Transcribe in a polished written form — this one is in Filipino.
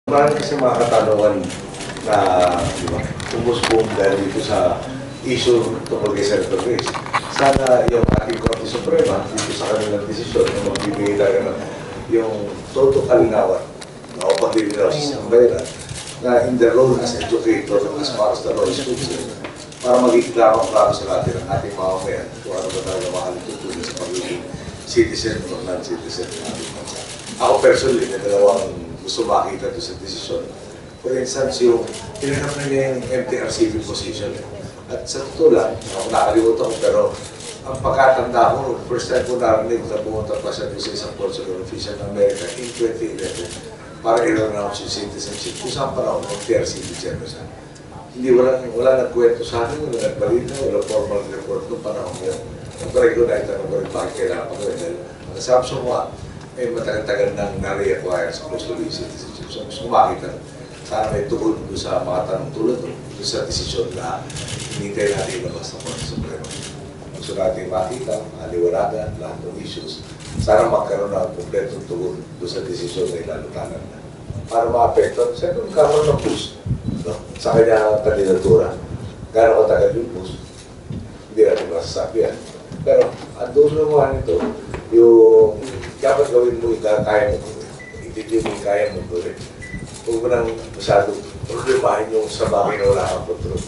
Marami kasi mga katanungan na, di ba, tumusbong dahil dito sa issue tungkol kay Senator Grace. Sana yung ating Korte Suprema, dito sa kanilang desisyon, na magbibigay talaga ng yung total kalinawan na upag-dilinaw sa bayaran na in the role as educator as far as the law is concerned, para maging klaro sa natin ang ating mamamayan kung ano ba talaga makalitutunan sa pagiging citizen o non-citizen ng ating bansa. Ako personally, na dalawang gusto makita doon sa desisyon. For instance, yung pinanap na niya yung MTR civil position. At sa totoo lang, ako nakalimutan ko, pero ang pagkatanda ko, first time ko narinig na pumunta pa siya doon sa isang consular official ng Amerika in 2011 para i-renounce yung citizenship. Kung saan panahon, MTR civil general siya. Hindi, wala nagkwento sa akin, wala nagbalita, wala formal report noong panahon yun. Ang recognize na nung bakit kailangan pa ko dahil ang assumption ko ay matagal-tagal nang na-reacquire sa consular citizenship. So, gusto makita, sana may tugon doon sa mga tanong tulad doon sa desisyon na hinintay natin ilabas ng Korte Suprema. Gusto natin makita, maliwanagan, lahat ng issues. Sana magkaroon ng kompletong tugon doon sa desisyon na ilalutanan na. Para ma-apekto, siyempre magkaroon ng push sa kanyang kandidatura. Gano'ng katagal yung push, hindi natin masasabi yan. Pero ang dulo mo nito, yung dapat gawin mo, kaya mo, hindi mo kaya mo doon. Huwag mo nang masyado problemahin yung sa bagay na wala kang control.